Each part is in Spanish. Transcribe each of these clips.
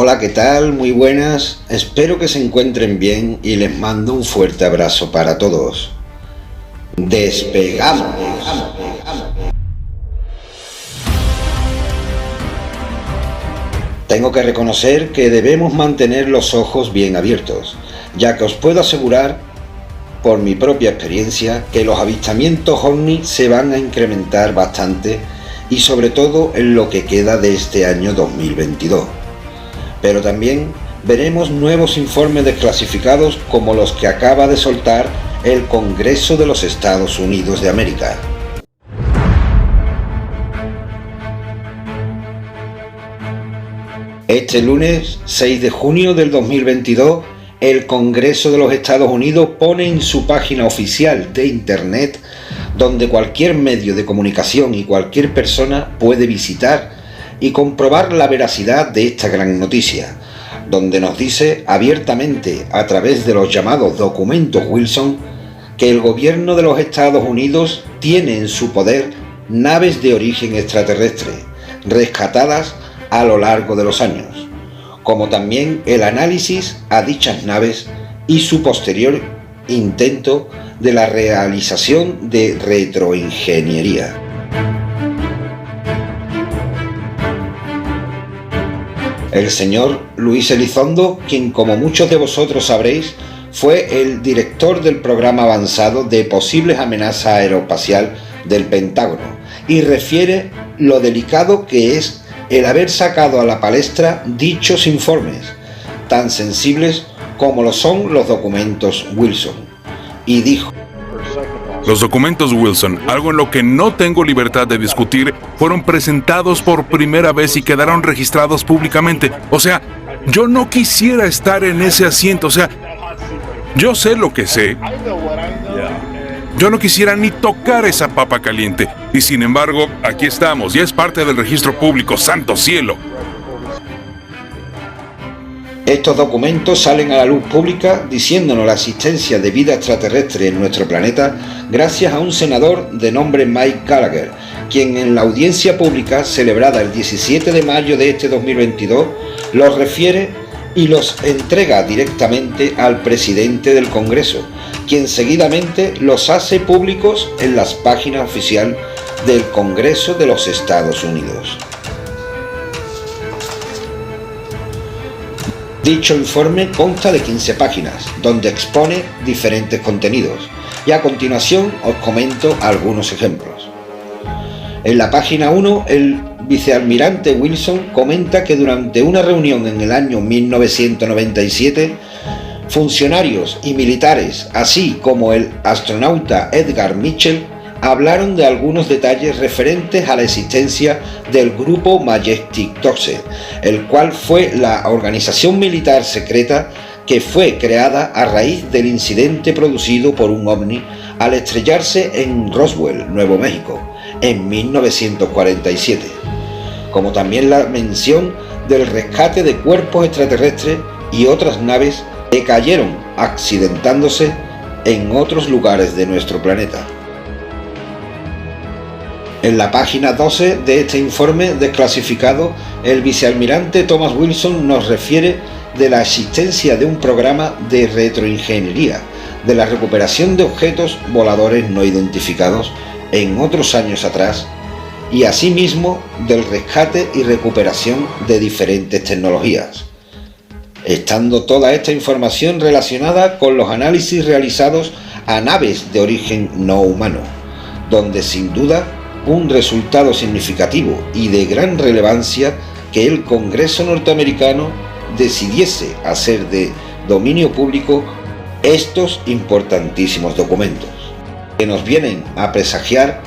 Hola, ¿qué tal? Muy buenas, espero que se encuentren bien y les mando un fuerte abrazo para todos. ¡Despegamos! Tengo que reconocer que debemos mantener los ojos bien abiertos, ya que os puedo asegurar, por mi propia experiencia, que los avistamientos ovni se van a incrementar bastante y sobre todo en lo que queda de este año 2022. Pero también veremos nuevos informes desclasificados como los que acaba de soltar el Congreso de los Estados Unidos de América. Este lunes 6 de junio del 2022, el Congreso de los Estados Unidos pone en su página oficial de Internet, donde cualquier medio de comunicación y cualquier persona puede visitar y comprobar la veracidad de esta gran noticia, donde nos dice abiertamente a través de los llamados documentos Wilson que el gobierno de los Estados Unidos tiene en su poder naves de origen extraterrestre, rescatadas a lo largo de los años, como también el análisis a dichas naves y su posterior intento de la realización de retroingeniería. El señor Luis Elizondo, quien como muchos de vosotros sabréis, fue el director del programa avanzado de posibles amenazas aeroespacial del Pentágono, y refiere lo delicado que es el haber sacado a la palestra dichos informes, tan sensibles como lo son los documentos Wilson, y dijo: los documentos Wilson, algo en lo que no tengo libertad de discutir, fueron presentados por primera vez y quedaron registrados públicamente. O sea, yo no quisiera estar en ese asiento. O sea, yo sé lo que sé. Yo no quisiera ni tocar esa papa caliente. Y sin embargo, aquí estamos. Ya es parte del registro público. ¡Santo cielo! Estos documentos salen a la luz pública diciéndonos la existencia de vida extraterrestre en nuestro planeta gracias a un senador de nombre Mike Gallagher, quien en la audiencia pública celebrada el 17 de mayo de este 2022 los refiere y los entrega directamente al presidente del Congreso, quien seguidamente los hace públicos en las páginas oficiales del Congreso de los Estados Unidos. Dicho informe consta de 15 páginas, donde expone diferentes contenidos, y a continuación os comento algunos ejemplos. En la página 1, el vicealmirante Wilson comenta que durante una reunión en el año 1997, funcionarios y militares, así como el astronauta Edgar Mitchell, hablaron de algunos detalles referentes a la existencia del grupo Majestic 12, el cual fue la organización militar secreta que fue creada a raíz del incidente producido por un ovni al estrellarse en Roswell, Nuevo México, en 1947, como también la mención del rescate de cuerpos extraterrestres y otras naves que cayeron accidentándose en otros lugares de nuestro planeta. En la página 12 de este informe desclasificado, el vicealmirante Thomas Wilson nos refiere de la existencia de un programa de retroingeniería, de la recuperación de objetos voladores no identificados en otros años atrás, y asimismo del rescate y recuperación de diferentes tecnologías, estando toda esta información relacionada con los análisis realizados a naves de origen no humano, donde sin duda un resultado significativo y de gran relevancia que el Congreso norteamericano decidiese hacer de dominio público estos importantísimos documentos, que nos vienen a presagiar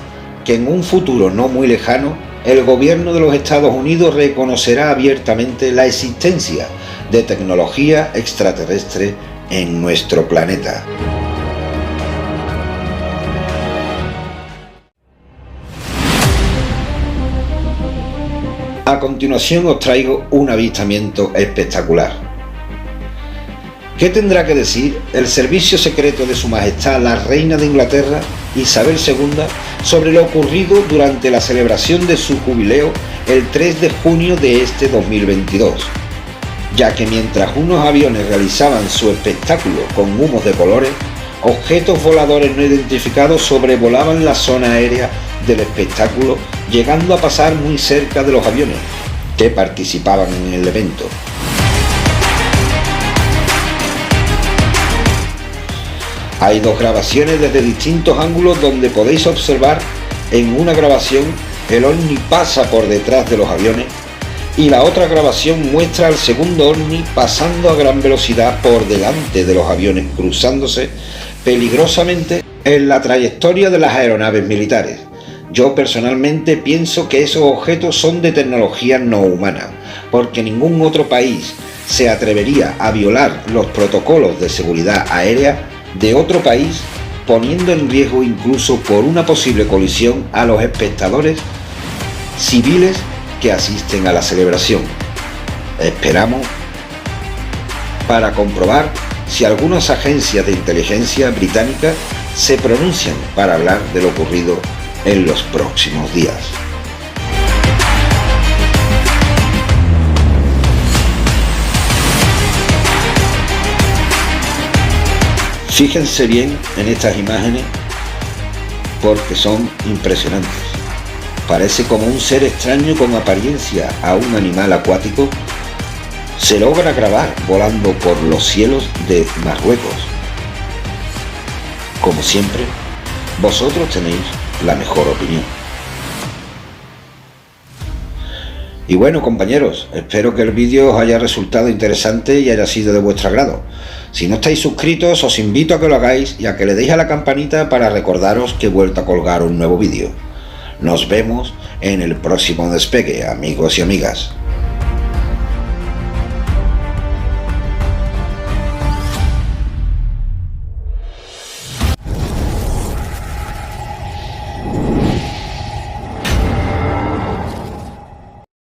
que en un futuro no muy lejano el gobierno de los Estados Unidos reconocerá abiertamente la existencia de tecnología extraterrestre en nuestro planeta. A continuación os traigo un avistamiento espectacular. ¿Qué tendrá que decir el servicio secreto de Su Majestad la Reina de Inglaterra, Isabel II, sobre lo ocurrido durante la celebración de su jubileo el 3 de junio de este 2022? ya que mientras unos aviones realizaban su espectáculo con humos de colores, objetos voladores no identificados sobrevolaban la zona aérea del espectáculo, llegando a pasar muy cerca de los aviones que participaban en el evento. Hay dos grabaciones desde distintos ángulos donde podéis observar en una grabación el ovni pasa por detrás de los aviones y la otra grabación muestra al segundo ovni pasando a gran velocidad por delante de los aviones, cruzándose peligrosamente en la trayectoria de las aeronaves militares. Yo personalmente pienso que esos objetos son de tecnología no humana, porque ningún otro país se atrevería a violar los protocolos de seguridad aérea de otro país, poniendo en riesgo incluso por una posible colisión a los espectadores civiles que asisten a la celebración. Esperamos para comprobar si algunas agencias de inteligencia británicas se pronuncian para hablar de lo ocurrido en los próximos días. Fíjense bien en estas imágenes porque son impresionantes. Parece como un ser extraño con apariencia a un animal acuático se logra grabar volando por los cielos de Marruecos. Como siempre, vosotros tenéis la mejor opinión. Y bueno, compañeros, espero que el vídeo os haya resultado interesante y haya sido de vuestro agrado. Si no estáis suscritos, os invito a que lo hagáis y a que le deis a la campanita para recordaros que he vuelto a colgar un nuevo vídeo. Nos vemos en el próximo despegue, amigos y amigas.